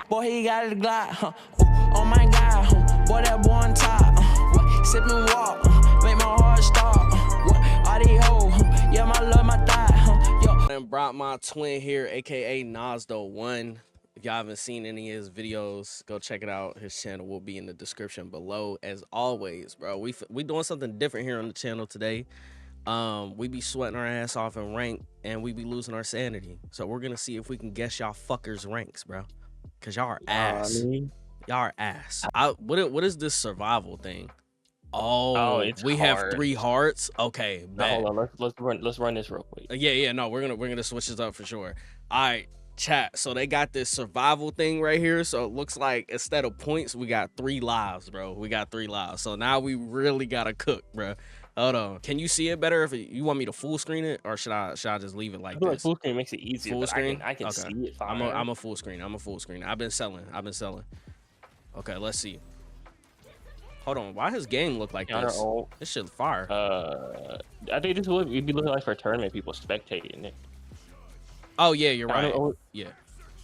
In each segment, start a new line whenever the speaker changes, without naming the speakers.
Boy, he got a Glock, oh my God, boy, that boy on top, what? Sip and walk, make my heart stop, what? All these hoes, yeah, my love, my thigh, yo. And brought my twin here, aka Nasdo1. If y'all haven't seen any of his videos, go check it out. His channel will be in the description below. As always, bro, we doing something different here on the channel today. We be sweating our ass off in rank, and we be losing our sanity. So we're gonna see if we can guess y'all fuckers ranks, bro. Cause y'all are ass. Y'all are ass. What is this survival thing? Oh,
it's
we
hard.
have 3 hearts. Okay,
now, hold on. Let's run this real quick.
Yeah. No, we're gonna switch this up for sure. All right, chat. So they got this survival thing right here. So it looks like instead of points, we got 3 lives, bro. We got 3 lives. So now we really gotta cook, bro. Hold on. Can you see it better if you want me to full screen it, or should I just leave it like this?
Like full screen makes it easier.
Full screen.
I can see it fine.
I'm a full screen. I've been selling. Okay, let's see. Hold on. Why his game look like this? This shit fire.
I think this would be looking like for tournament people spectating it.
Oh yeah, you're right. Yeah.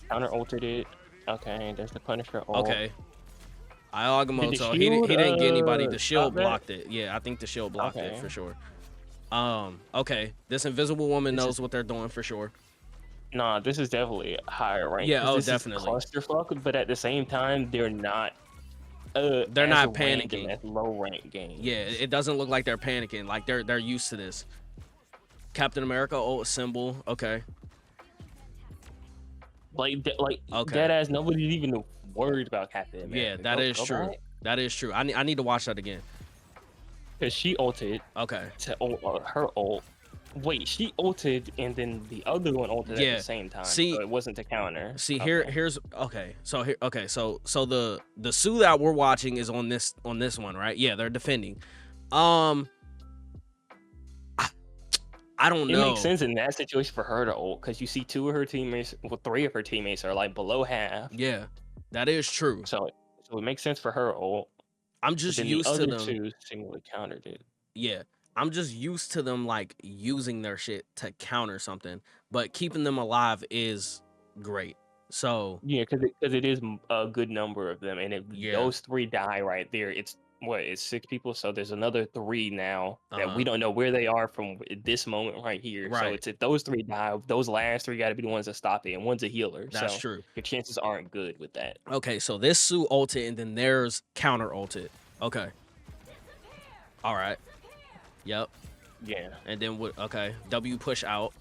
Counter ulted it. Okay, there's the Punisher ult.
Okay. Agamotto, he didn't get anybody. The shield blocked it. Yeah, I think the shield blocked it for sure. Okay. This invisible woman knows what they're doing for sure.
Nah, this is definitely a higher rank.
Yeah, definitely.
Clusterfuck, but at the same time, they're not.
They're not panicking.
At low rank game.
Yeah, it doesn't look like they're panicking. Like they're used to this. Captain America ult symbol. Okay.
Like dead ass. Nobody's even worried about Captain America.
Yeah, that is true. Back. That is true. I need to watch that again.
Cause she ulted.
Okay.
To her ult. Wait, she ulted and then the other one ulted at the same time. See, so it wasn't to counter.
See, here's okay. So so the Sue that we're watching is on this one, right? Yeah, they're defending. I don't know.
It makes sense in that situation for her to ult, because you see 2 of her teammates, well, 3 of her teammates are like below half.
Yeah, that is true.
So it makes sense for her ult.
I'm just used to them.
The other 2 singly countered it.
Yeah, I'm just used to them like using their shit to counter something, but keeping them alive is great. So
yeah, because it is a good number of them, and if those 3 die right there, it's 6 people. So there's another 3 now that we don't know where they are from this moment right here. Right. So it's if those 3 die, those last 3 got to be the ones that stop it, and one's a healer.
That's true.
Your chances aren't good with that.
Okay, so this Sue ulted, and then there's counter ulted. Okay. All right. Yep.
Yeah.
And then what? Okay. W push out.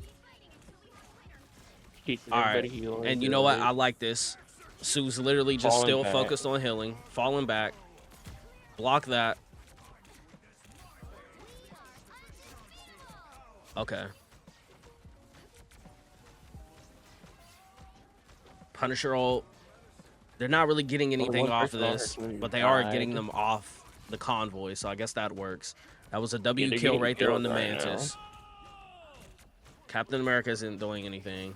All right.
And you know what? I like this. Sue's literally just still focused on healing, falling back. Block that. Okay. Punisher ult. They're not really getting anything off of this, but they are getting them off the convoy, so I guess that works. That was a W kill right there on the Mantis. Captain America isn't doing anything.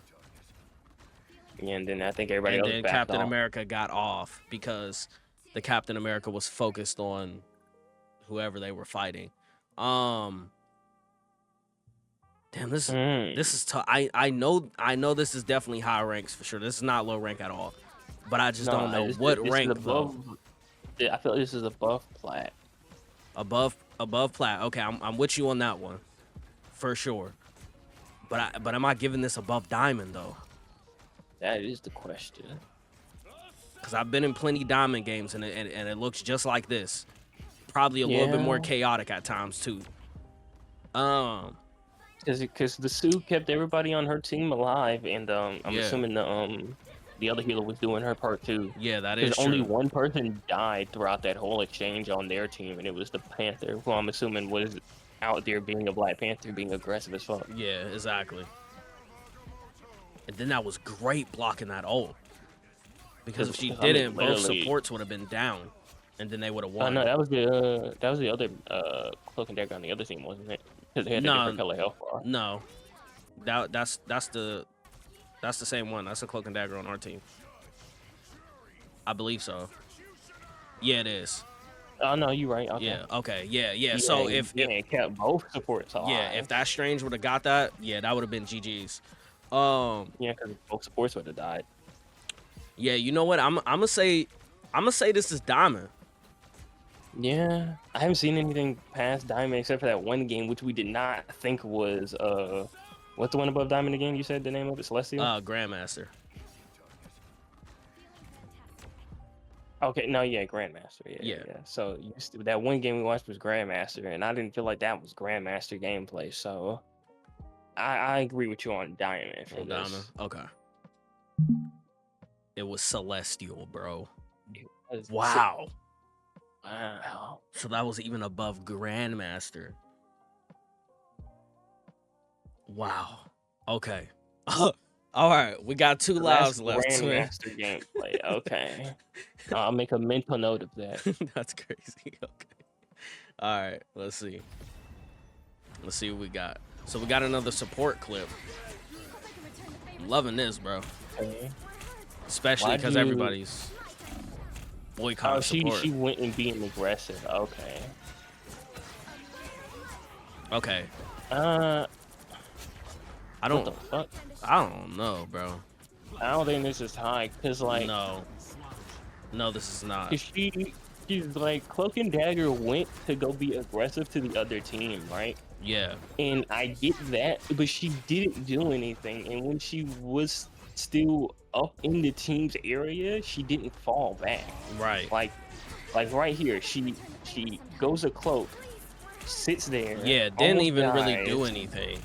And then I think everybody else backed
Captain
off.
America got off because the Captain America was focused on whoever they were fighting. Damn, this is tough. I know this is definitely high ranks for sure. This is not low rank at all. But I just don't know what rank though.
I feel like this is above plat.
Above plat. Okay, I'm with you on that one, for sure. But am I giving this above diamond though?
That is the question.
Cause I've been in plenty diamond games and it looks just like this. Probably a little bit more chaotic at times too.
Because the Sue kept everybody on her team alive, and I'm assuming the other healer was doing her part too.
Yeah, that is true.
Only one person died throughout that whole exchange on their team, and it was the Panther, who I'm assuming was out there being a Black Panther, being aggressive as fuck.
Yeah, exactly. And then that was great blocking that ult. Because if she didn't, both supports would have been down, and then they would have won.
Oh no, that was the other cloak and dagger on the other team, wasn't it? Because they had a different color health bar.
No, that's the same one. That's a cloak and dagger on our team. I believe so. Yeah, it is.
Oh no, you're right. Okay.
Yeah. Okay. Yeah. So if
it kept both supports alive.
Yeah, if that Strange would have got that, yeah, that would have been GG's.
Yeah, because both supports would have died.
Yeah, you know what? I'm gonna say this is Diamond.
Yeah, I haven't seen anything past Diamond except for that one game, which we did not think was what's the one above Diamond again? You said the name of it, Celestial?
Grandmaster.
Okay, no, yeah, Grandmaster. Yeah. So that one game we watched was Grandmaster, and I didn't feel like that was Grandmaster gameplay. So I agree with you on Diamond for this.
Diamond. Okay. It was Celestial, bro. Wow.
Wow.
So that was even above Grandmaster. Wow. Okay. All right, we got 2 lives left.
Grandmaster gameplay. Okay. I'll make a mental note of that.
That's crazy. Okay. All right, let's see. Let's see what we got. So we got another support clip. I'm loving this, bro.
Okay.
Especially because everybody's boycotting support.
She went and being aggressive. Okay.
Okay.
What the fuck?
I don't know, bro.
I don't think this is high, cause like
no, this is not.
Cause she's like Cloak and Dagger went to go be aggressive to the other team, right?
Yeah.
And I get that, but she didn't do anything. And when she was still up in the team's area, she didn't fall back.
Right.
Like right here, she goes to Cloak, sits there.
Yeah, didn't even really do anything.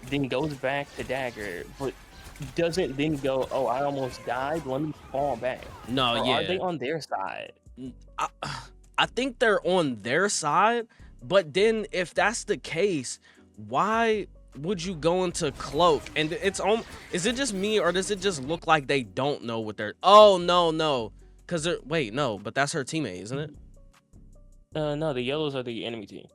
Then goes back to Dagger, but doesn't then go, oh, I almost died, let me fall back.
No,
or
yeah.
Are they on their side?
I think they're on their side, but then if that's the case, why would you go into Cloak? And it's on. Is it just me, or does it just look like they don't know what they're? Oh no, because wait, no, but that's her teammate, isn't it?
No, the yellows are the enemy team.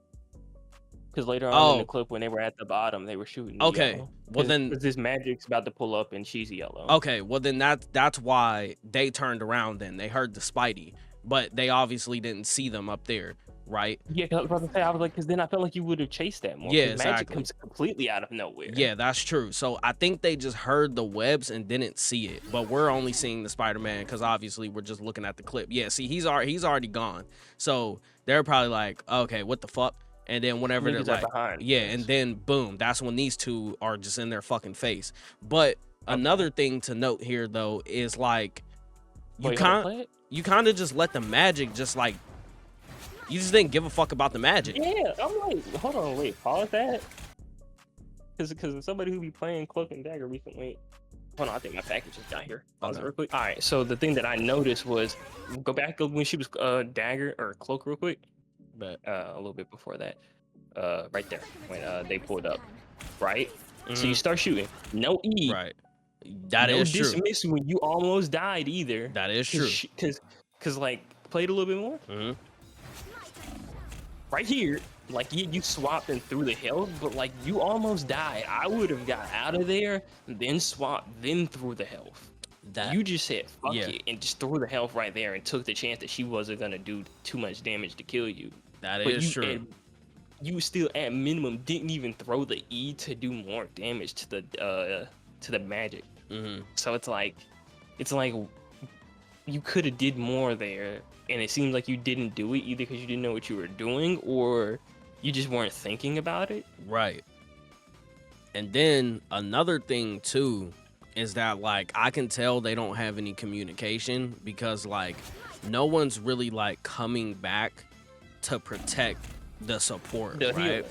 Because later on in the clip, when they were at the bottom, they were shooting.
Okay,
yellow.
Well then,
this Magic's about to pull up and she's yellow.
Okay, well then that's why they turned around. Then they heard the Spidey, but they obviously didn't see them up there, right?
Yeah, I was like, because then I felt like you would have chased that more.
Yeah, exactly.
Magic comes completely out of nowhere.
Yeah, that's true. So I think they just heard the webs and didn't see it. But we're only seeing the Spider-Man because obviously we're just looking at the clip. Yeah, see, he's already gone. So they're probably like, okay, what the fuck? And then whenever they're like, yeah, and then boom, that's when these two are just in their fucking face. But another thing to note here though is like, you kind of just let the Magic just like, you just didn't give a fuck about the Magic.
Yeah, I'm like, hold on, wait, pause that. Because somebody who be playing Cloak and Dagger recently. Hold on, I think my package is down here. Pause it real quick. All right, so the thing that I noticed was, go back when she was Dagger or Cloak real quick. But a little bit before that, right there when they pulled up, right? So you start shooting, no E,
right? That is true.
No dismiss when you almost died either.
That is true.
Because like played a little bit more. Right here, like you swapped and threw the health, but like you almost died. I would have got out of there, then swapped, then threw the health. You just said fuck it and just threw the health right there and took the chance that she wasn't gonna do too much damage to kill you.
That is true.
You still at minimum didn't even throw the E to do more damage to the Magic. So it's like you could have did more there, and it seems like you didn't do it either because you didn't know what you were doing or you just weren't thinking about it.
Right. And then another thing too is that like I can tell they don't have any communication because like no one's really like coming back to protect the support, right?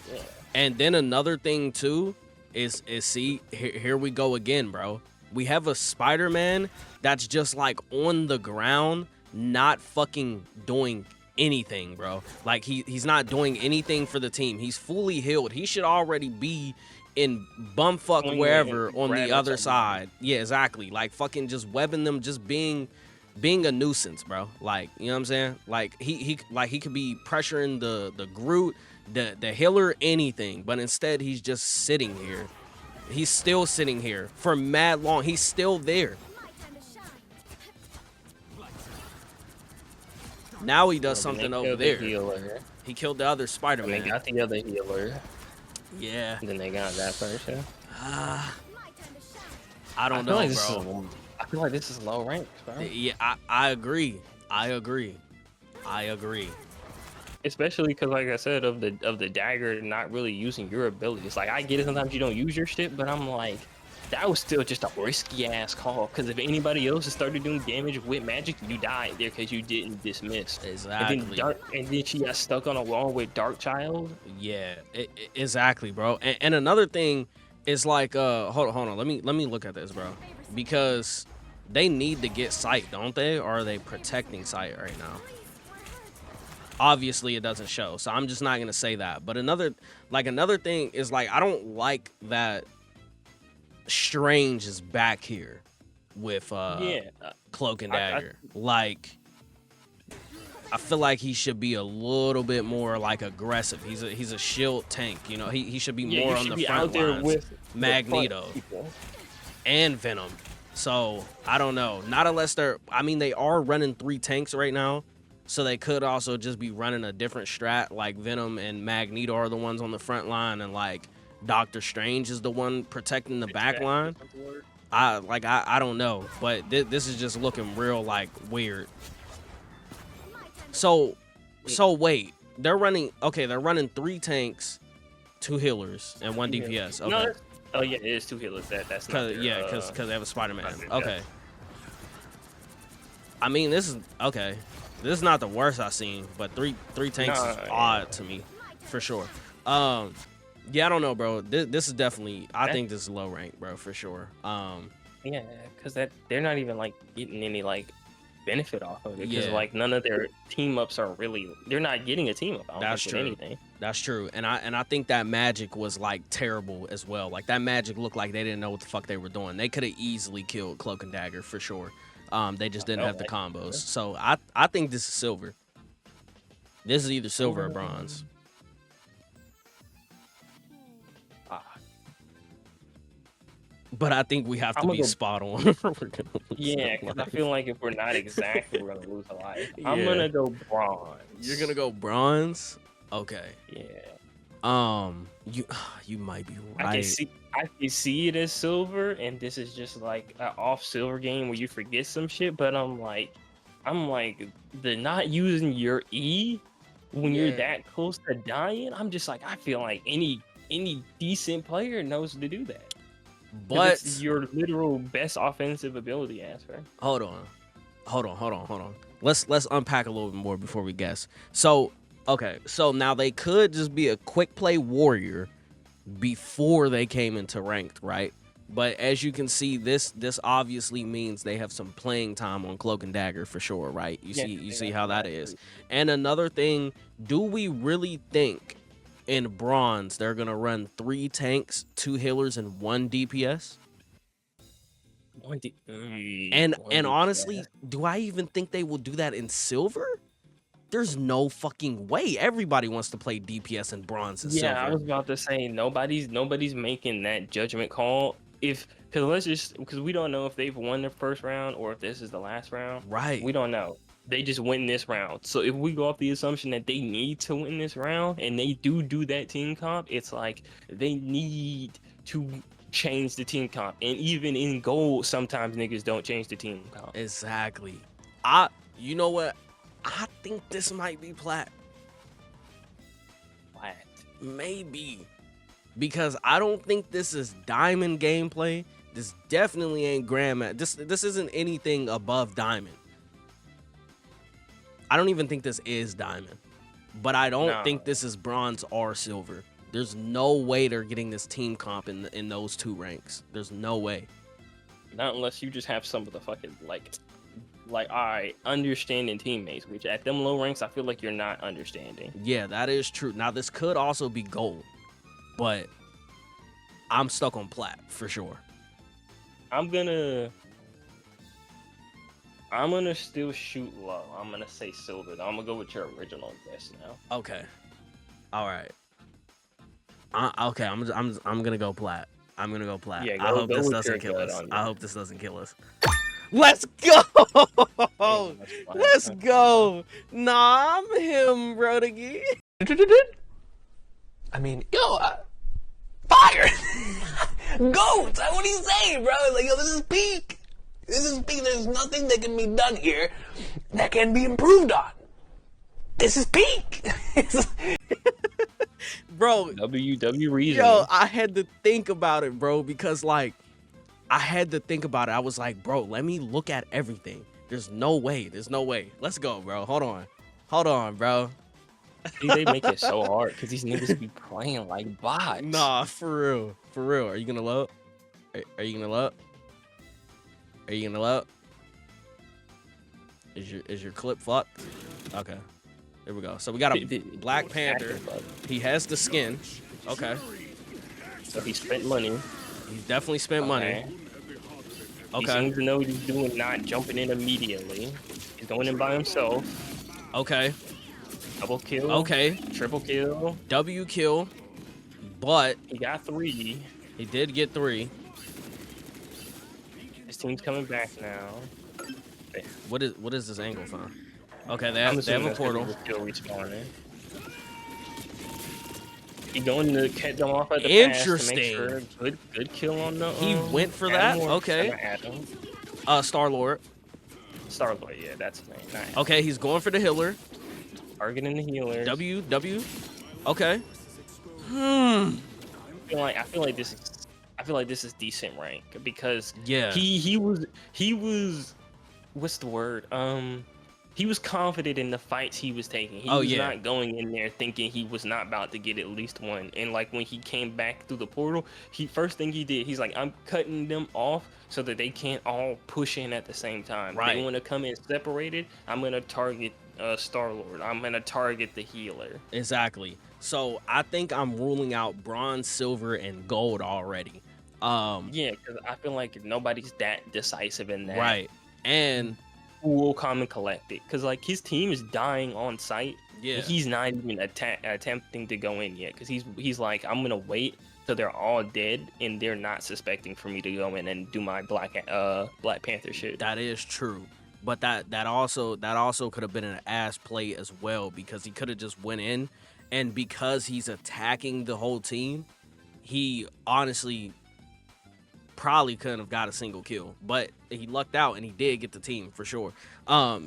Yeah. And then another thing too is see here we go again, bro. We have a Spider-Man that's just like on the ground, not fucking doing anything, bro. Like he's not doing anything for the team. He's fully healed. He should already be in bumfuck wherever on the other side. Yeah, exactly. Like fucking just webbing them, just being a nuisance, bro. Like, you know what I'm saying? Like he could be pressuring the Groot, the healer, anything, but instead he's just sitting here. He's still sitting here for mad long. He's still there. Now he does something over there. He killed the other Spider-Man.
They got the other healer.
Yeah.
And then they got that person.
I don't know,
like
bro.
I feel like this is low rank, bro.
Yeah, I agree.
Especially because, like I said, of the dagger not really using your abilities. Like, I get it, sometimes you don't use your shit, but I'm like, that was still just a risky ass call. Because if anybody else had started doing damage with magic, you died there because you didn't dismiss.
Exactly.
And then she got stuck on a wall with Dark Child.
Yeah, exactly, bro. And another thing is like, hold on. Let me look at this, bro, because they need to get sight, don't they? Or are they protecting sight right now? Obviously, it doesn't show, so I'm just not gonna say that. But another thing is like, I don't like that Strange is back here with Cloak and Dagger. Like, I feel like he should be a little bit more like aggressive. He's a shield tank, you know. He should be more on the front lines with Magneto and Venom. So I don't know. Not unless they are running 3 tanks right now. So they could also just be running a different strat, like Venom and Magneto are the ones on the front line, and like Doctor Strange is the one protecting the back line. I don't know, but this is just looking real like weird. So wait, they're running 3 tanks, 2 healers, and 1 DPS. Okay.
No, oh yeah, it is 2 healers. That's not their,
because they have a Spider-Man. Okay. I mean, this is okay. This is not the worst I've seen, but three tanks is odd to me, for sure. Yeah, I don't know, bro. This is definitely, I think this is low rank, bro, for sure.
Yeah, because they're not even like getting any like benefit off of it, because like none of their team ups are really, they're not getting a team up.
That's true.
Anything.
That's true, and I think that magic was like terrible as well. Like that magic looked like they didn't know what the fuck they were doing. They could have easily killed Cloak and Dagger for sure. They just didn't have the combos. So I think this is silver. This is either silver or bronze. But I think we have to be spot on.
Yeah, because I feel like if we're not exactly, we're gonna lose a life. I'm gonna go bronze.
You're gonna go bronze? Okay.
Yeah.
You might be right.
I can see it as silver, and this is just like an off silver game where you forget some shit. But I'm like, the not using your E when you're that close to dying. I'm just like, I feel like any decent player knows to do that.
But
it's your literal best offensive ability, Asper.
Hold on. Let's unpack a little bit more before we guess. So, okay, so now they could just be a quick play warrior before they came into ranked, right? But as you can see, this obviously means they have some playing time on Cloak and Dagger for sure, right? You see how that is. And another thing, do we really think in bronze they're gonna run 3 tanks, 2 healers, and 1 DPS? And honestly, do I even think they will do that in silver? There's no fucking way. Everybody wants to play DPS in bronze and silver.
Yeah, I was about to say nobody's making that judgment call. Because we don't know if they've won the first round or if this is the last round.
Right.
We don't know. They just win this round. So if we go off the assumption that they need to win this round and they do that team comp, it's like they need to change the team comp. And even in gold, sometimes niggas don't change the team comp.
Exactly. You know what? I think this might be plat.
Plat.
Maybe. Because I don't think this is diamond gameplay. This definitely ain't grandma. This isn't anything above diamond. I don't even think this is diamond. But I don't think this is bronze or silver. There's no way they're getting this team comp in those 2 ranks. There's no way.
Not unless you just have some of the fucking all right, understanding teammates, which at them low ranks, I feel like you're not understanding.
Yeah, that is true. Now, this could also be gold, but I'm stuck on plat for sure.
I'm gonna still shoot low. I'm gonna say silver, though. I'm gonna go with your original guess now.
Okay. All right. Okay, I'm gonna go plat. I'm gonna go plat.
Yeah,
I hope this doesn't kill us. I hope this doesn't kill us. Let's go! Let's go! Nah, I'm him, Brodigi.
I mean, fire! Goat! What do you say, bro? Like, yo, this is peak. This is there's nothing that can be done here that can be improved on. This is peak.
Bro,
WW reason.
yo, I had to think about it, bro, because like I had to think about it. I was like, bro, let me look at everything. There's no way. Let's go, bro. Hold on, bro.
See, they make it so hard because these niggas be playing like bots.
Nah, for real. Are you gonna load? Are you gonna load? Are you gonna load? Is your clip fucked? Okay, there we go. So we got a Black Panther. He has the skin. Okay.
So he spent money.
He's definitely spent money.
He seems to know what he's doing, not jumping in immediately. He's going in by himself.
Okay.
Double kill.
Okay.
Triple kill.
W kill. But
he got 3.
He did get 3.
His team's coming back now.
What is this angle from? Okay, they have a portal.
Kill respawning. He going to cut them off at the
Interesting.
pass to make sure good kill on the.
He went for that. Okay. Star-Lord.
Star-Lord, yeah, that's his name. Nice.
Okay, he's going for the healer.
Targeting the healers.
W. Okay.
I feel like this is decent rank because he was what's the word? He was confident in the fights he was taking. He was not going in there thinking he was not about to get at least one. And like when he came back through the portal, first thing he did, he's like, I'm cutting them off so that they can't all push in at the same time.
Right.
They want to come in separated. I'm gonna target Star-Lord. I'm gonna target the healer.
Exactly. So I think I'm ruling out bronze, silver, and gold already.
Yeah, because I feel like nobody's that decisive in that.
Right. And
who will come and collect it? Because like his team is dying on site.
Yeah.
He's not even attempting to go in yet because he's like, I'm gonna wait till they're all dead and they're not suspecting for me to go in and do my Black Panther shit.
That is true. But that also could have been an ass play as well because he could have just went in, and because he's attacking the whole team, he honestly probably couldn't have got a single kill. But he lucked out and he did get the team for sure.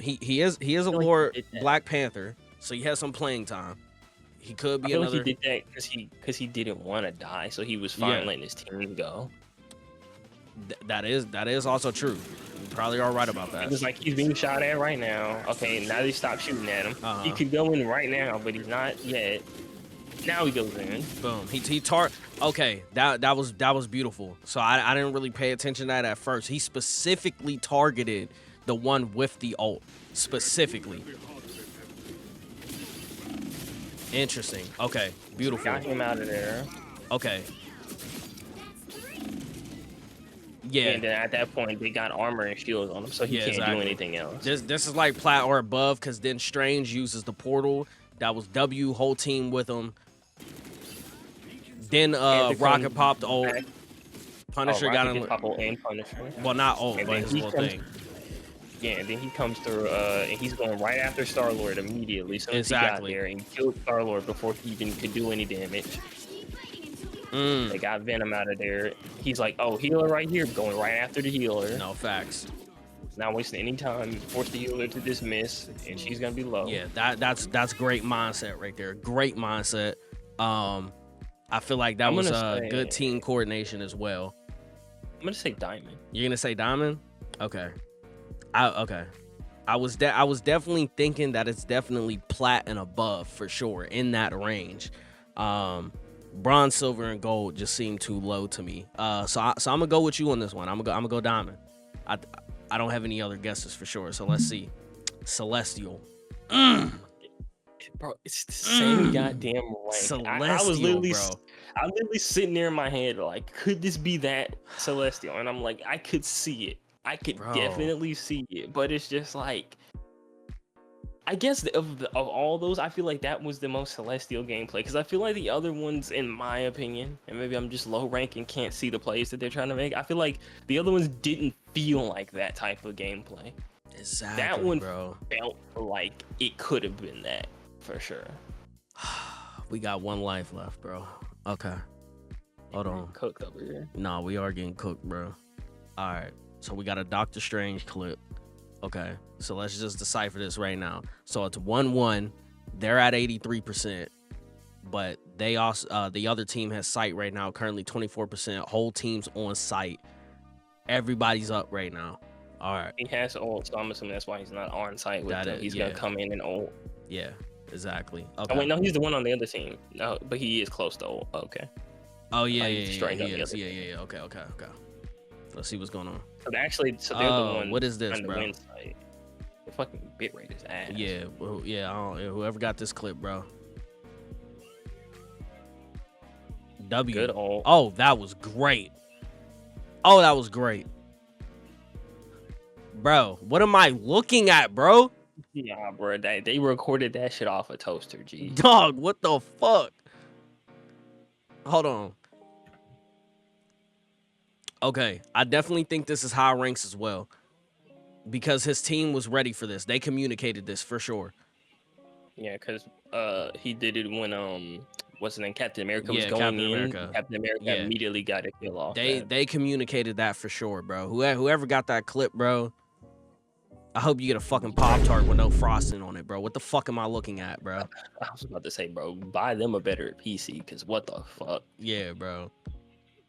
He is a Lord Black Panther, so he has some playing time. He could be another.
Like he did that because he didn't want to die, so he was fine letting his team go.
That is also true. You probably are right about that.
It's like he's being shot at right now. Okay, now they stop shooting at him. He could go in right now, but he's not yet. Now he goes in.
Boom. Okay, that was beautiful. So I didn't really pay attention to that at first. He specifically targeted the one with the ult. Specifically. Interesting. Okay, beautiful.
Got him out of there.
Okay. Yeah.
And then at that point, they got armor and shields on him, so he can't do anything else.
This is like plat or above, because then Strange uses the portal. That was W, whole team with him. Then Rocket popped ult. Punisher got him.
And Punisher.
Well, not ult, but his little thing.
Yeah, and then he comes through, and he's going right after Star-Lord immediately. So he got there and killed Star-Lord before he even could do any damage. They got Venom out of there. He's like, oh, healer right here, going right after the healer.
No, facts.
Not wasting any time. Force the healer to dismiss, and she's gonna be low.
Yeah, that's great mindset right there. Great mindset. I feel like that was good team coordination as well.
I'm gonna say Diamond.
You're gonna say Diamond? Okay. I was definitely thinking that it's definitely plat and above for sure in that range. Bronze, silver, and gold just seem too low to me. So I'm gonna go with you on this one. I'm gonna go diamond. I don't have any other guesses for sure. So let's see. Celestial.
Bro, it's the same goddamn rank.
Celestial,
I was literally,
bro.
I'm literally sitting there in my head like, could this be that Celestial? And I'm like, I could see it. I could definitely see it. But it's just like, I guess of all those, I feel like that was the most Celestial gameplay, because I feel like the other ones, in my opinion, and maybe I'm just low rank and can't see the plays that they're trying to make, I feel like the other ones didn't feel like that type of gameplay.
Exactly,
that one
bro.
Felt like it could have been that for sure.
We got one life left, bro. Okay, hold on.
Cooked over here.
No, we are getting cooked, bro. All right. So we got a Doctor Strange clip. Okay, so let's just decipher this right now. So it's 1-1. They're at 83%, but they also the other team has sight right now, currently 24%. Whole team's on sight. Everybody's up right now. All right.
He has ult, so I'm assuming that's why he's not on site with them. He's gonna come in and ult.
Yeah, exactly. Okay.
Oh wait, no, he's the one on the other team. No, but he is close to ult. Okay.
Oh yeah,
he is.
yeah. Okay. Let's see what's going on.
So they're the ones.
What is this,
on the
bro?
win site. The fucking bitrate is ass.
Yeah, whoever got this clip, bro. W.
Good ult.
Oh, that was great. Oh, that was great. Bro, what am I looking at, bro?
Yeah, bro. They recorded that shit off a toaster, G.
Dog, what the fuck? Hold on. Okay, I definitely think this is high ranks as well. Because his team was ready for this. They communicated this for sure.
Yeah, because he did it when what's the name? Captain America was going
Captain
in.
America.
Captain America immediately got a kill off.
They communicated that for sure, bro. Whoever got that clip, bro. I hope you get a fucking Pop-Tart with no frosting on it, bro. What the fuck am I looking at, bro?
I was about to say, bro, buy them a better PC, because what the fuck?
Yeah, bro.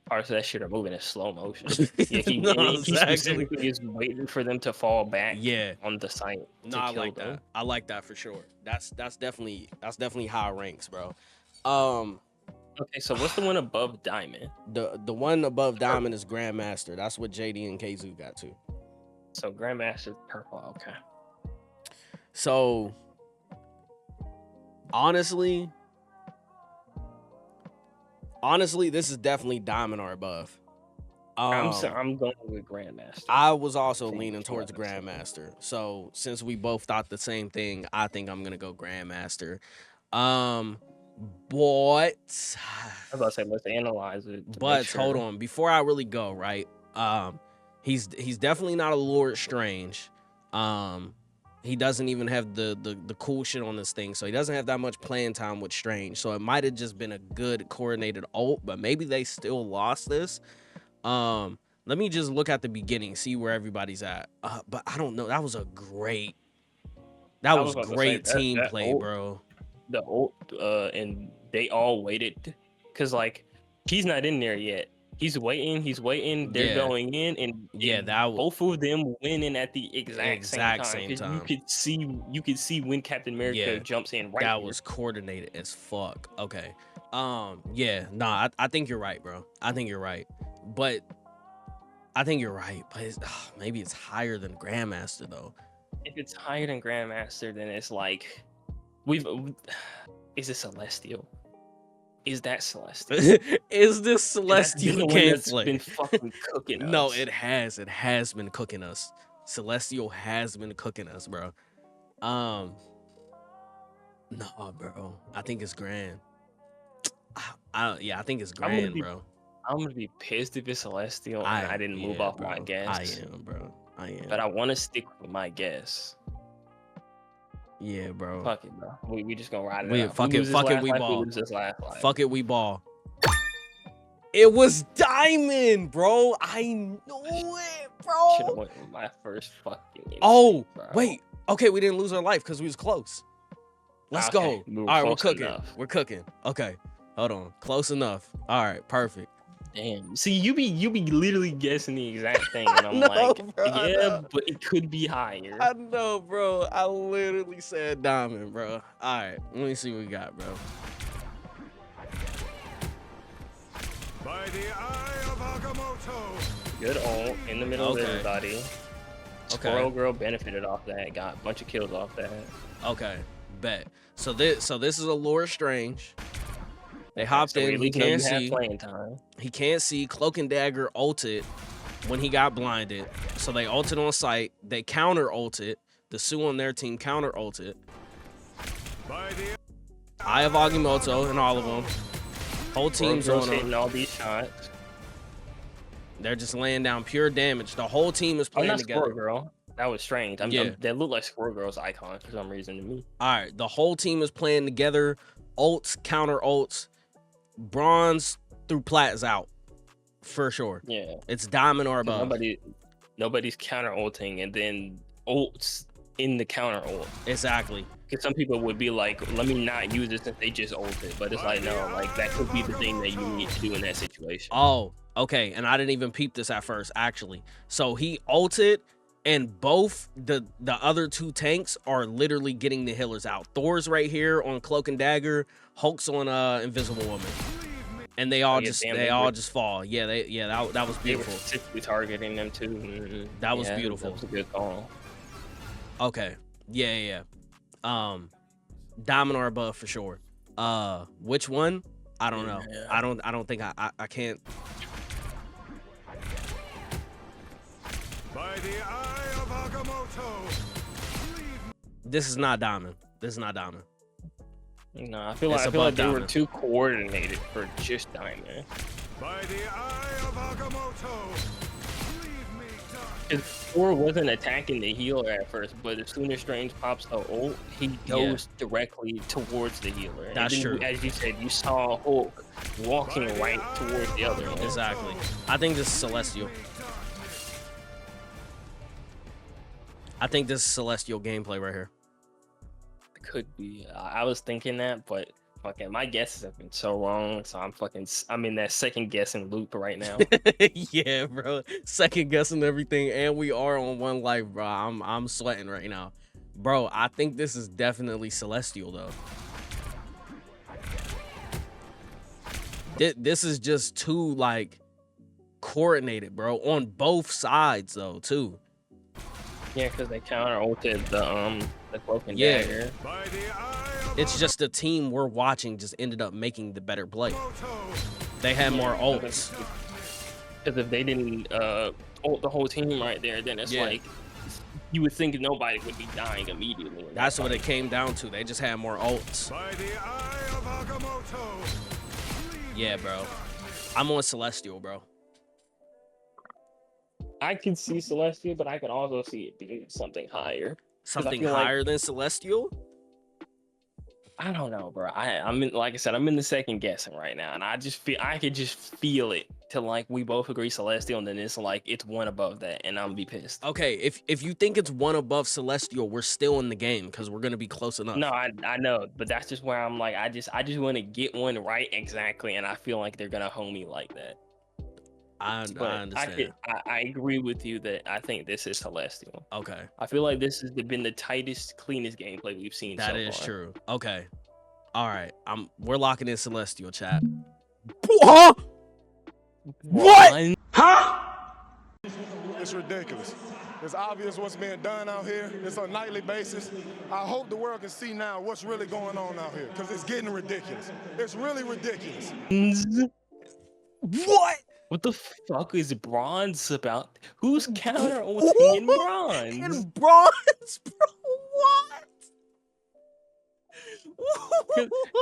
Parts of that shit are moving in slow motion. Yeah, he
exactly.
specifically is waiting for them to fall back on the site.
No, I like that. I like that for sure. That's definitely high ranks, bro.
Okay, so what's the one above Diamond?
The one above Diamond is Grandmaster. That's what JD and KZoo got to.
So Grandmaster purple, okay.
So honestly, this is definitely Diamond or above.
I'm going with Grandmaster.
I was also leaning towards Grandmaster. So since we both thought the same thing, I think I'm gonna go Grandmaster. But
I was about to say, let's analyze it.
But hold on, before I really go, right? He's definitely not a Lord Strange. He doesn't even have the cool shit on this thing, so he doesn't have that much playing time with Strange. So it might have just been a good coordinated ult, but maybe they still lost this. Let me just look at the beginning, see where everybody's at. But I don't know. That was great team play, bro.
The ult, and they all waited, cause like he's not in there yet. He's waiting. They're going in, and both of them winning at the exact same time. You could see when Captain America jumps in. Right,
that was coordinated as fuck. Okay, I think you're right, bro. I think you're right, but maybe it's higher than Grandmaster though.
If it's higher than Grandmaster, then it's like is it Celestial? Is that Celestial?
Is this Celestial gameplay?
Been fucking cooking us.
No, it has. It has been cooking us. Celestial has been cooking us, bro. No, bro. I think it's Grand. I think it's Grand, bro.
I'm gonna be pissed if it's Celestial and I didn't move off my guess.
I am, bro. I am.
But I want to stick with my guess.
Yeah, bro.
Fuck it, bro. We just gonna ride it out.
Fuck it, we ball.
Fuck
it, we ball. It was Diamond, bro. I knew it, bro.
Should have went with my first fucking instinct,
bro.
Wait.
Okay, we didn't lose our life because we was close. Let's go. All right, we're cooking.
Enough.
We're cooking. Okay, hold on. Close enough. All right, perfect.
Damn. See, you be literally guessing the exact thing, and I'm but it could be higher.
I know, bro. I literally said Diamond, bro. All right, let me see what we got, bro.
By the eye of Agamotto.
Good ult in the middle of everybody.
Okay.
Squirrel Girl benefited off that. Got a bunch of kills off that.
Okay, bet. So this is a Lord Strange. They hopped in. He can't see. He can't see. Cloak and Dagger ulted when he got blinded. So they ulted on site. They counter ulted. The Sue on their team counter ulted. Eye of Agamotto and all of them. Whole team's on them.
All these shots.
They're just laying down pure damage. The whole team is playing together.
Squirrel Girl. That was strange. That looked like Squirrel Girl's icon for some reason to me.
All right, the whole team is playing together. Ults, counter ults. Bronze through Plat's out for sure.
Yeah,
it's Diamond or above.
nobody's counter ulting and then ults in the counter ult.
Exactly.
Because some people would be like, let me not use it since they just ulted. But it's like, no, like that could be the thing that you need to do in that situation.
Oh, okay. And I didn't even peep this at first, actually. So he ulted, and both the other two tanks are literally getting the healers out. Thor's right here on Cloak and Dagger, Hulk's on Invisible Woman. And they all just fall. Yeah, that was
They were
beautiful.
specifically targeting them too. Mm-hmm.
That was beautiful.
That was a good call.
Okay. Yeah. Diamond or above for sure. Which one? I don't know.
Yeah.
I don't think I can't.
By the eye of Agamotto.
This is not Diamond. This is not Diamond.
No, I feel
It's
like
above
they were
Diamond.
too coordinated for just Diamond.
By the eye of Agamotto. Leave me, dark.
Because Thor wasn't attacking the healer at first, but as soon as Strange pops the ult, he goes directly towards the healer. And
That's
then,
true.
As you said, you saw Hulk walking right towards the other one.
Exactly. I think this is Celestial. I think this is Celestial gameplay right here.
Could be. I was thinking that, but fucking my guesses have been so wrong. So I'm in that second guessing loop right now.
Yeah, bro. Second guessing everything, and we are on one life, bro. I'm sweating right now, bro. I think this is definitely Celestial though. This is just too like coordinated, bro, on both sides though too.
Yeah, because they counter ulted the Cloak and
Yeah.
Dagger.
By the eye of
It's just the team we're watching just ended up making the better play. They had more ults.
Because if they didn't ult the whole team right there, then it's
Yeah.
like you would think nobody would be dying immediately. in that
That's what
fight.
it came down to. They just had more ults.
By the eye of Agamotto.
Yeah, bro. I'm on Celestial, bro.
I can see Celestial, but I can also see it being something higher.
Something
feel like-
higher than Celestial?
I don't know, bro. I'm in, like I said, I'm in the second guessing right now, and I could just feel it to like we both agree Celestial, and then it's like it's one above that, and I'm gonna be pissed.
Okay, if you think it's one above Celestial, we're still in the game because we're gonna be close enough.
No, I know, but that's just where I'm like, I just want to get one right exactly, and I feel like they're gonna home me like that.
I
But
understand.
I agree with you that I think this is Celestial.
Okay,
I feel like this has been the tightest, cleanest gameplay we've seen.
that
so
is
far.
true. Okay, all right. We're locking in Celestial, chat. Huh? What?
It's ridiculous. It's obvious what's being done out here. It's on a nightly basis. I hope the world can see now what's really going on out here because it's getting ridiculous. It's really ridiculous.
What?
What the fuck is bronze about? Who's counter ulting in bronze?
In bronze, bro? What?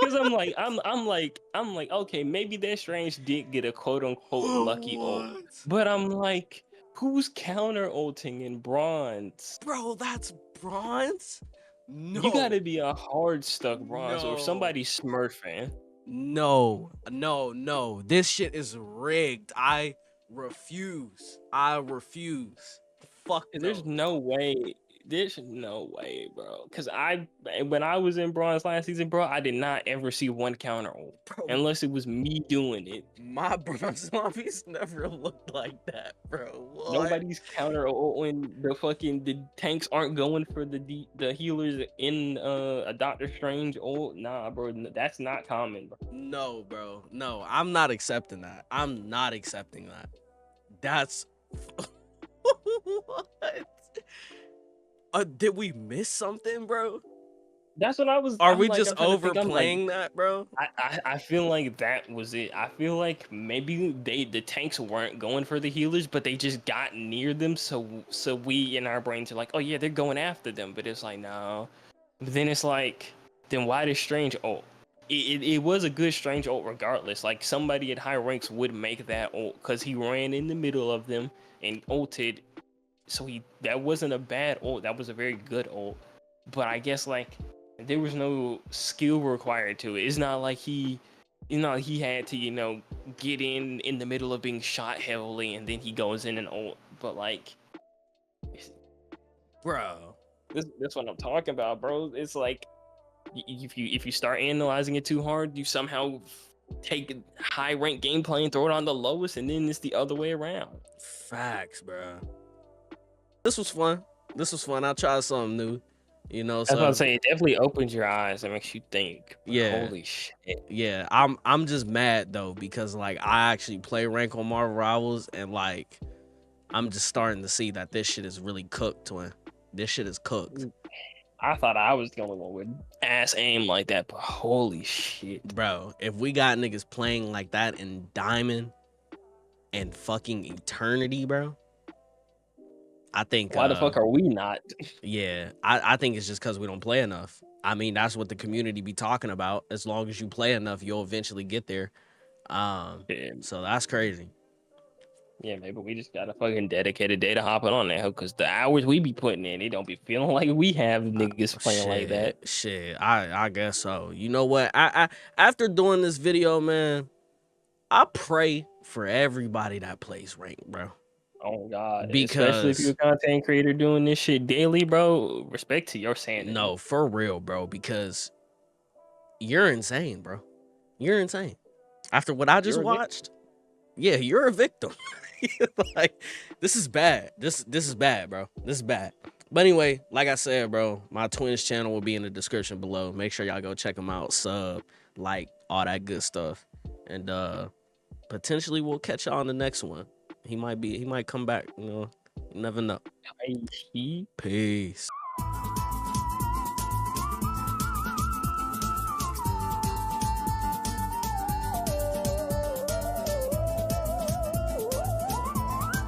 Because I'm like, okay, maybe that Strange did get a quote unquote lucky ult, but I'm like, who's counter ulting in bronze?
Bro, that's bronze? No.
You gotta be a hard stuck bronze or
No.
somebody smurfing.
No. This shit is rigged. I refuse. Fuck
There's
no.
no way. There's no way, bro. Because when I was in bronze last season, bro, I did not ever see one counter ult
Bro,
unless it was me doing it.
my bronze zombies never looked like that, bro. What?
Nobody's counter ult when the tanks aren't going for the healers in a Doctor Strange ult. Nah, bro, that's not common, bro.
No, bro. No, I'm not accepting that. I'm not accepting that. That's what? Did we miss something, bro?
That's what I was.
Are
I'm
we
like,
just
I'm trying to think, I'm like,
overplaying that, bro?
I feel like that was it. I feel like maybe the tanks weren't going for the healers, but they just got near them. So we in our brains are like, oh yeah, they're going after them. But it's like no. But then it's like, then why does Strange ult? It was a good Strange ult regardless. Like somebody at high ranks would make that ult because he ran in the middle of them and ulted. So that wasn't a bad ult. That was a very good ult. But I guess like there was no skill required to it. It's not like he had to, get in the middle of being shot heavily and then he goes in and ult. But like
bro.
That's what I'm talking about, bro. It's like if you start analyzing it too hard, you somehow take high rank gameplay and throw it on the lowest, and then it's the other way around.
Facts, bro. This was fun. I tried something new. You know,
That's what I'm
so
saying. It definitely opens your eyes and makes you think.
yeah.
Holy shit.
Yeah, I'm just mad though because like I actually play rank on Marvel Rivals and like I'm just starting to see that this shit is really cooked, twin. This shit is cooked.
I thought I was the only one with ass aim like that, but holy shit.
Bro, if we got niggas playing like that in Diamond and fucking Eternity, bro, I think
why the fuck are we not?
Yeah, I think it's just because we don't play enough. I mean, that's what the community be talking about. As long as you play enough, you'll eventually get there.
Yeah.
So that's crazy.
Yeah, maybe we just got a fucking dedicated day to hopping on that, because the hours we be putting in, it don't be feeling like we have niggas playing like that.
Shit, I guess so. You know what? I after doing this video, man, I pray for everybody that plays rank, bro.
Oh God,
Because
especially if you're a content creator doing this shit daily, bro. Respect to your sanity.
no, for real, bro. Because you're insane, bro. You're insane. After what I just watched, yeah, you're a victim. Like, this is bad. This is bad, bro. This is bad. But anyway, like I said, bro, my twins channel will be in the description below. Make sure y'all go check them out, sub, like, all that good stuff. And potentially we'll catch y'all on the next one. He might come back, you know. You never know.
Peace.
Peace.